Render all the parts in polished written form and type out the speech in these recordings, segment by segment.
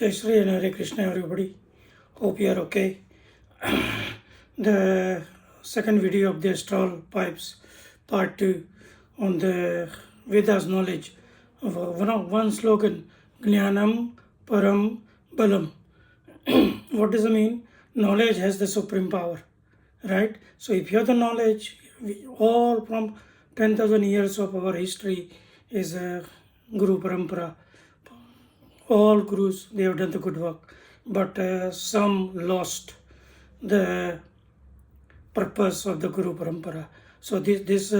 Jai Shri and Hare Krishna, everybody. Hope you are okay. The second video of the astral pipes, part 2, on the Vedas knowledge of one slogan, Jnanam Param Balam. What does it mean? Knowledge has the supreme power, right? So if you have the knowledge, all from 10,000 years of our history is Guru Parampara. All gurus, they have done the good work, but some lost the purpose of the Guru Parampara. So this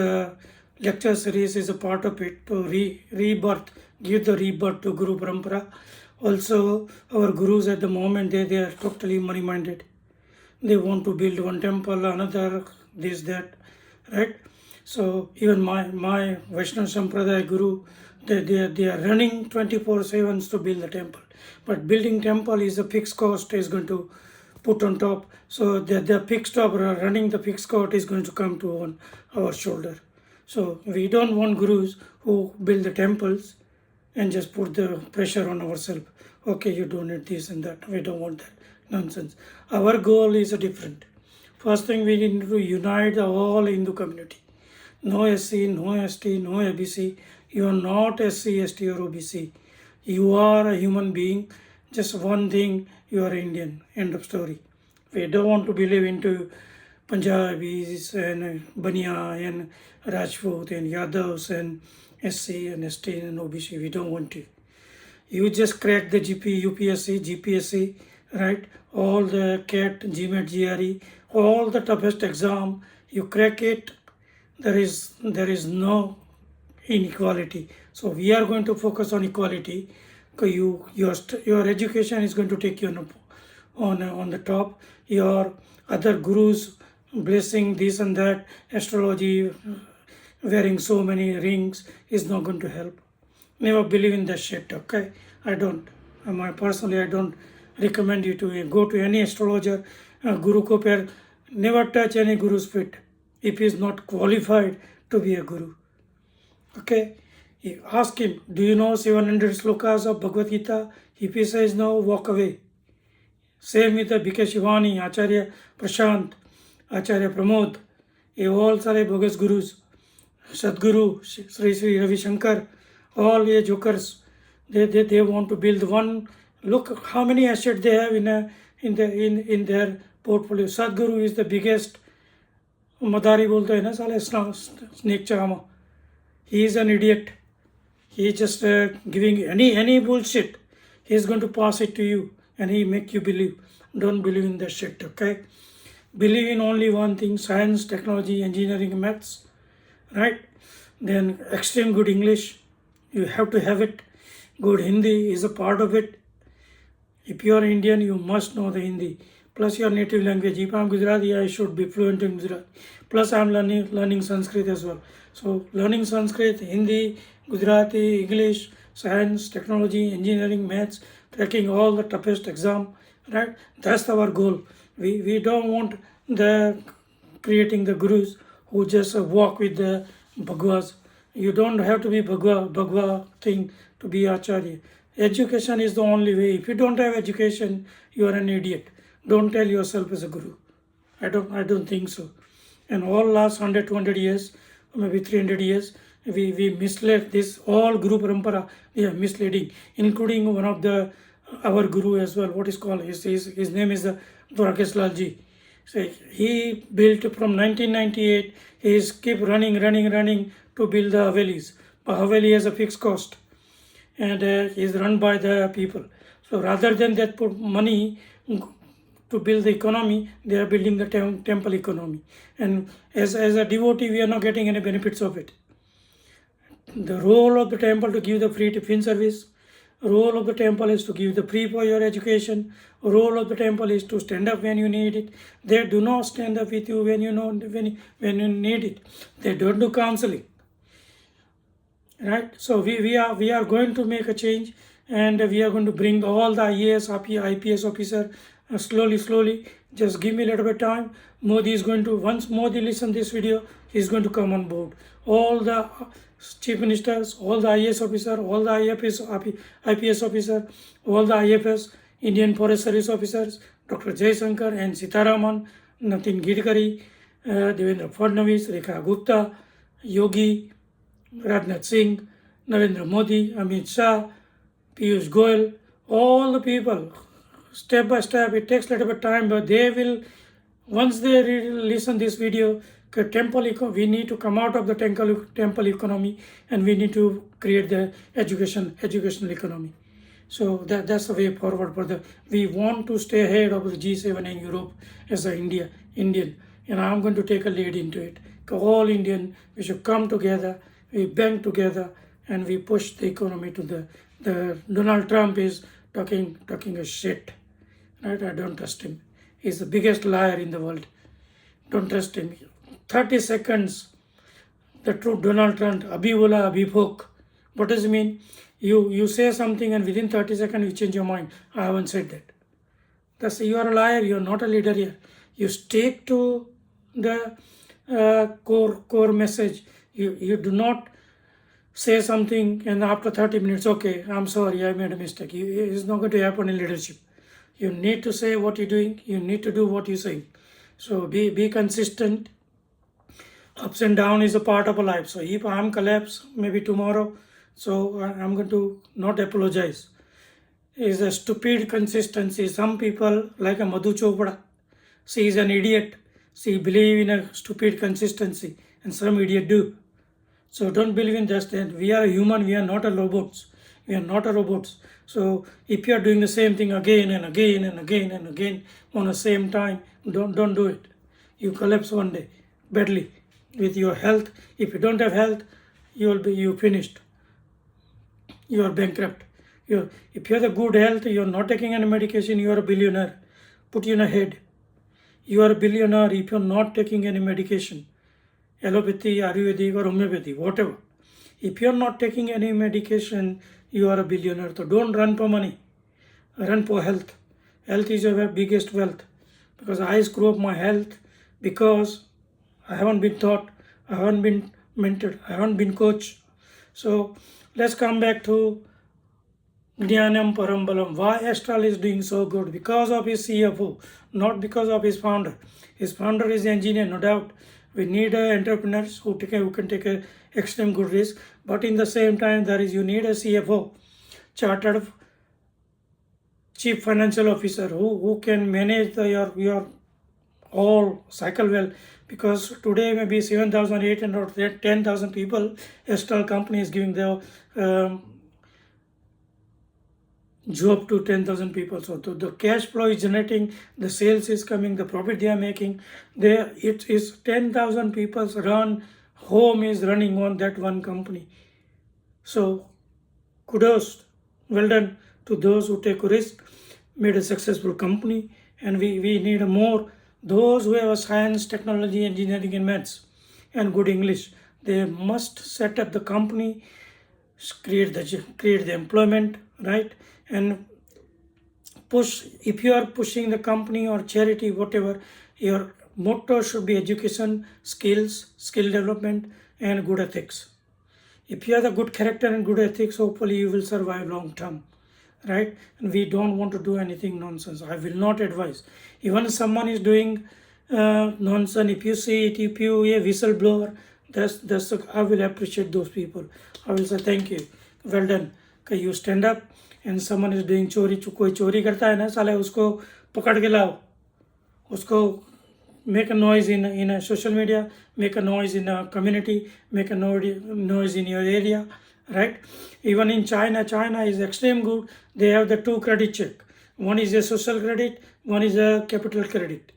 lecture series is a part of it to rebirth, give the rebirth to Guru Parampara. Also, our gurus at the moment, they are totally money-minded. They want to build one temple, another, this, that, right? So even my Vaishnava Sampradaya Guru, they are running 24/7 to build the temple. But building temple is a fixed cost is going to put on top. So the fixed top running the fixed cost is going to come to on our shoulder. So we don't want gurus who build the temples and just put the pressure on ourselves. Okay, you donate this and that. We don't want that nonsense. Our goal is different. First thing, we need to unite the whole Hindu community. No SC, no ST, no ABC. You are not SC, ST or OBC. You are a human being. Just one thing, you are Indian. End of story. We don't want to believe into Punjabis and Bania and Rajput and Yadavs and SC and ST and OBC. We don't want to. You just crack the GP, UPSC, GPSC, right? All the CAT, GMAT, GRE, all the toughest exam. You crack it. There is no inequality. So we are going to focus on equality. Your education is going to take you on the top. Your other gurus blessing this and that, astrology, wearing so many rings is not going to help. Never believe in that shit, okay? I don't recommend you to go to any astrologer, Guru ko pair, never touch any guru's feet if he is not qualified to be a guru. Okay? You ask him, do you know 700 slokas of Bhagavad Gita? If he says no, walk away. Same with the BK Shivani, Acharya Prashant, Acharya Pramod, all sare bogus gurus, Sadguru, Sri Ravi Shankar, all the jokers. They want to build one. Look how many assets they have in their portfolio. Sadguru is the biggest. Madari bolte hai na sale snake charmer. He is an idiot. He is just giving any bullshit. He is going to pass it to you and he make you believe. Don't believe in that shit, okay? Believe in only one thing: science, technology, engineering, maths, right? Then extreme good English. You have to have it. Good Hindi is a part of it. If you are Indian, you must know the Hindi. Plus your native language. If I am Gujarati, I should be fluent in Gujarati. Plus I am learning Sanskrit as well. So learning Sanskrit, Hindi, Gujarati, English, science, technology, engineering, maths, cracking all the toughest exam, right? That's our goal. We don't want the creating the gurus who just walk with the Bhagwas. You don't have to be Bhagwa thing to be Acharya. Education is the only way. If you don't have education, you are an idiot. Don't tell yourself as a guru. I don't think so. And all last 100, 200 years, maybe 300 years, we misled this, all Guru Parampara, they are misleading, including one of our guru as well. What is called, his name is Dwarakesh Lalji. So he built from 1998, he is keep running to build the Havelis. But Haveli has a fixed cost and is run by the people. So rather than that put money to build the economy, they are building the temple economy. And as a devotee, we are not getting any benefits of it. The role of the temple to give the free tiffin service. Role of the temple is to give the free for your education. Role of the temple is to stand up when you need it. They do not stand up with you when you need it. They don't do counseling. Right? So we are going to make a change, and we are going to bring all the IAS, IPS officer slowly. Just give me a little bit of time. Modi is going to, once Modi listen this video, He's going to come on board. All the chief ministers, all the IAS officer, all the IPS officer, all the IFS, Indian Forest Service officers, Dr. Jaishankar and Sitaraman, Nitin Gadkari, Devendra Fadnavis, Rekha Gupta, Yogi, Rajnath Singh, Narendra Modi, Amit Shah, Piyush Goyal, all the people, step by step, it takes a little bit of time, but they will, once they listen this video, we need to come out of the temple economy, and we need to create the educational economy. So that's the way forward. We want to stay ahead of the G7 and Europe as an Indian, and I'm going to take a lead into it. All Indian, we should come together, we band together, and we push the economy to the Donald Trump is talking a shit, right? I don't trust him. He's the biggest liar in the world. Don't trust him. 30 seconds, the true Donald Trump, Abhi bola, Abhi phok. What does it mean? You say something and within 30 seconds you change your mind. I haven't said that. You are a liar. You are not a leader here. You stick to the core message. You do not say something and after 30 minutes, okay, I'm sorry, I made a mistake. It's not going to happen in leadership. You need to say what you're doing. You need to do what you're saying. So be consistent. Ups and down is a part of a life. So if I'm collapse, maybe tomorrow, so I'm going to not apologize. It's a stupid consistency. Some people, like a Madhu Chopra, she is an idiot. She believe in a stupid consistency, and some idiot do. So don't believe in just that. We are human. We are not a robots. We are not a robots. So if you are doing the same thing again and again and again and again on the same time, don't do it. You collapse one day badly with your health. If you don't have health, you finished. You are bankrupt. If you have the good health, you are not taking any medication, you are a billionaire. Put you in a head. You are a billionaire if you are not taking any medication. Allopathy, Ayurvedic or homeopathy, whatever. If you are not taking any medication, you are a billionaire. So don't run for money. Run for health. Health is your biggest wealth. Because I screw up my health because I haven't been taught, I haven't been mentored, I haven't been coached. So let's come back to Jnanam Parambalam. Why Astral is doing so good? Because of his CFO, not because of his founder. His founder is an engineer, no doubt. We need entrepreneurs who can take a extreme good risk. But in the same time, you need a CFO, chartered chief financial officer, who can manage your all cycle well. Because today maybe 7,800 or 10,000 people, Astral company is giving their job to 10,000 people. So the cash flow is generating, the sales is coming, the profit they are making. It is 10,000 people's home is running on that one company. So kudos, well done to those who take a risk, made a successful company. And we need more. Those who have a science, technology, engineering and maths and good English, they must set up the company, create the employment, right? And push. If you are pushing the company or charity, whatever, your motto should be education, skills, skill development and good ethics. If you have a good character and good ethics, hopefully you will survive long term, right? And we don't want to do anything nonsense. I will not advise. Even if someone is doing nonsense, if you see it, if you a whistleblower, I will appreciate those people. I will say thank you, well done. Okay, you stand up, and someone is doing चोरी, कोई चोरी करता है ना साले, उसको पकड़ के लाओ, उसको make a noise in a social media, make a noise in a community, make a noise in your area, right? Even in China is extreme good. They have the 2 credit check. One is a social credit, one is a capital credit.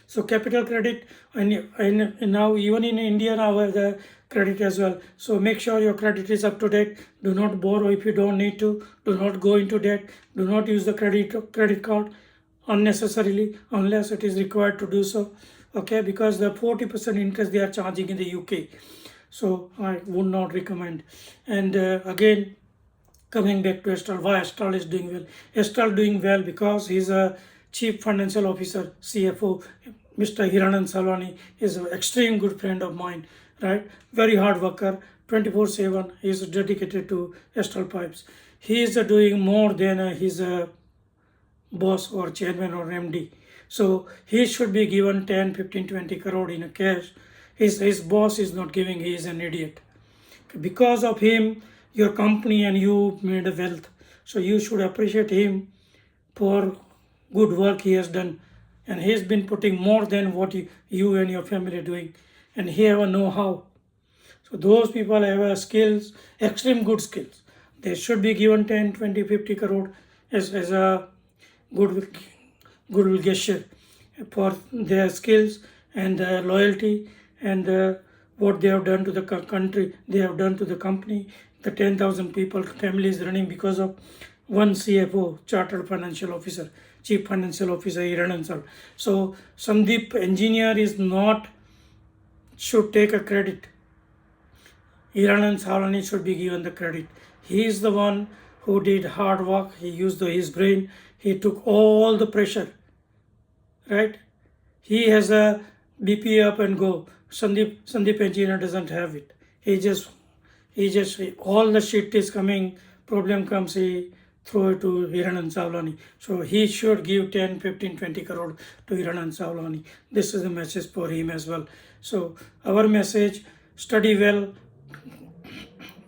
So capital credit, and now even in India now have the credit as well. So make sure your credit is up to date. Do not borrow if you don't need to. Do not go into debt. Do not use the credit card unnecessarily unless it is required to do so. Okay, because the 40% interest they are charging in the UK. So I would not recommend. And again, coming back to Astral, why Astral is doing well? Astral doing well because he's a chief financial officer, CFO. Mr. Hiranand Salwani is an extreme good friend of mine, right? Very hard worker, 24/7. He is dedicated to Astral Pipes. He is doing more than his boss or chairman or MD. So he should be given 10, 15, 20 crore in a cash. His boss is not giving, he is an idiot. Because of him, your company and you made a wealth. So you should appreciate him for good work he has done. And he has been putting more than what you and your family are doing. And he have a know-how. So those people have a skills, extreme good skills. They should be given 10, 20, 50 crore as a goodwill gesture for their skills and their loyalty and what they have done to the country, they have done to the company. The 10,000 people, families running because of one CFO, Chartered Financial Officer, Chief Financial Officer, Hiranand Sal. So Sandeep engineer is not, should take a credit. Hiranand Salwani should be given the credit. He is the one who did hard work. He used his brain. He took all the pressure, right? He has a BP up and go. Sandeep engineer doesn't have it. He just all the shit is coming, problem comes, he throw it to Hiranand Savlani. So he should give 10, 15, 20 crore to Hiranand Savlani. This is the message for him as well. So our message, study well.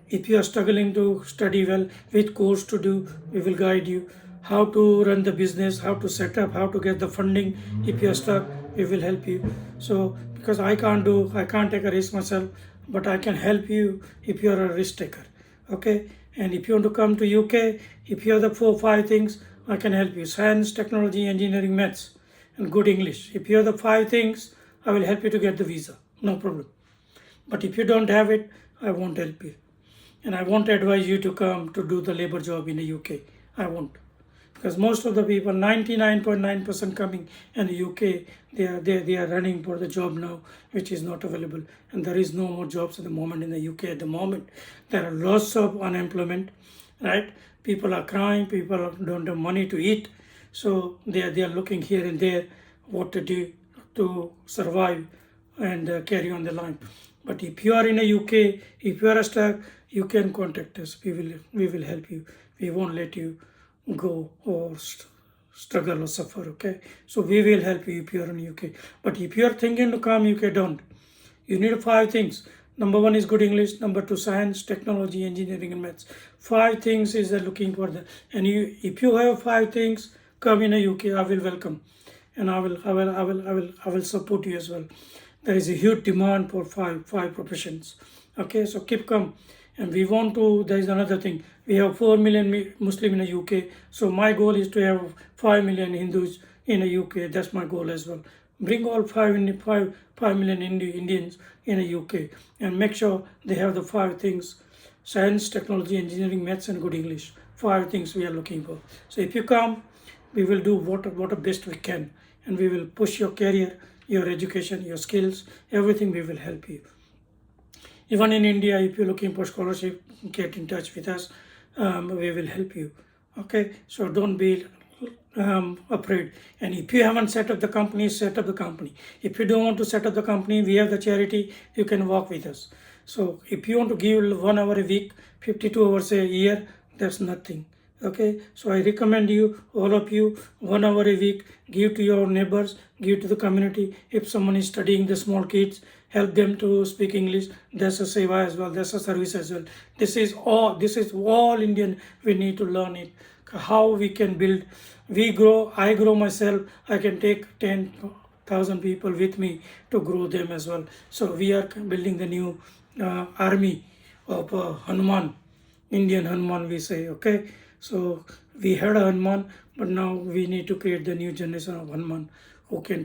If you are struggling to study well, which course to do, we will guide you. How to run the business, how to set up, how to get the funding. If you are stuck, we will help you. So because I can't take a risk myself, but I can help you if you are a risk taker. Okay? And if you want to come to UK, if you have the 4-5 things, I can help you. Science, technology, engineering, maths, and good English. If you have the 5 things, I will help you to get the visa. No problem. But if you don't have it, I won't help you. And I won't advise you to come to do the labor job in the UK. I won't. Because most of the people, 99.9% coming in the UK, they are running for the job now, which is not available. And there is no more jobs at the moment in the UK. At the moment, there are lots of unemployment, right? People are crying, people don't have money to eat. So they are looking here and there what to do to survive and carry on the line. But if you are in the UK, if you are stuck, you can contact us. We will help you. We won't let you go or struggle or suffer. Okay, so we will help you if you are in UK. But if you are thinking to come UK, don't. You need 5 things. Number 1 is good English. Number 2, science, technology, engineering, and maths. 5 things is looking for that. And if you have 5 things, come in the UK. I will welcome, and I will support you as well. There is a huge demand for five professions. Okay, so keep come. And we want to, there is another thing. We have 4 million Muslim in the UK. So my goal is to have 5 million Hindus in the UK. That's my goal as well. Bring all 5 million Indians in the UK and make sure they have the 5 things: science, technology, engineering, maths, and good English. 5 things we are looking for. So if you come, we will do what the best we can, and we will push your career, your education, your skills, everything. We will help you. Even in India, if you're looking for scholarship, get in touch with us. We will help you. Okay, so don't be afraid. And if you haven't set up the company, set up the company. If you don't want to set up the company, we have the charity. You can work with us. So if you want to give 1 hour a week, 52 hours a year, that's nothing. Okay, so I recommend you, all of you, 1 hour a week, give to your neighbors, give to the community. If someone is studying, the small kids, help them to speak English. That's a seva as well. That's a service as well. This is all Indian. We need to learn it. How we can build. We grow. I grow myself. I can take 10,000 people with me to grow them as well. So we are building the new army of Hanuman, Indian Hanuman, we say. Okay. So we had a Hanuman, but now we need to create the new generation of Hanuman who can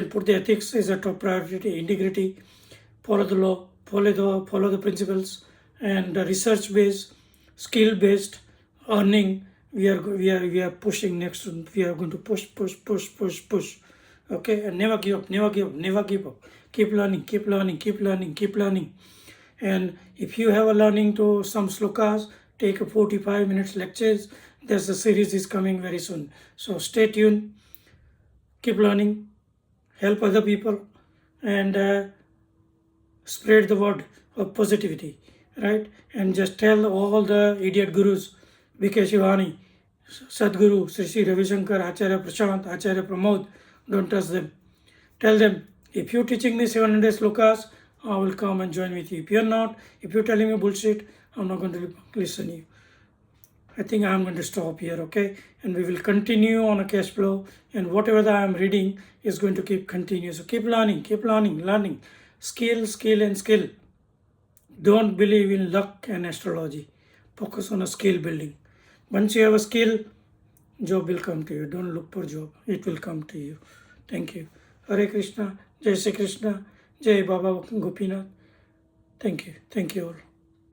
put the ethics as a top priority, integrity, follow the law, follow the principles, and research based, skill based, earning. We are pushing next. We are going to push. Okay, and never give up. Keep learning. And if you have a learning to some slokas, take a 45 minutes lectures. There's a series is coming very soon. So stay tuned. keep learning, help other people, and spread the word of positivity, right? And just tell all the idiot gurus, B.K. Shivani, Sadhguru, Sri Sri Ravi Shankar, Acharya Prashant, Acharya Pramod, don't trust them. Tell them, if you're teaching me 700 slokas, I will come and join with you. If you're not, if you're telling me bullshit, I'm not going to listen to you. I think I'm going to stop here, okay? And we will continue on a cash flow, and whatever that I'm reading is going to keep continue. So keep learning, learning. Skill, and skill. Don't believe in luck and astrology. Focus on a skill building. Once you have a skill, job will come to you. Don't look for job. It will come to you. Thank you. Hare Krishna. Jai Shri Krishna. Jai Baba Gopinath. Thank you. Thank you all.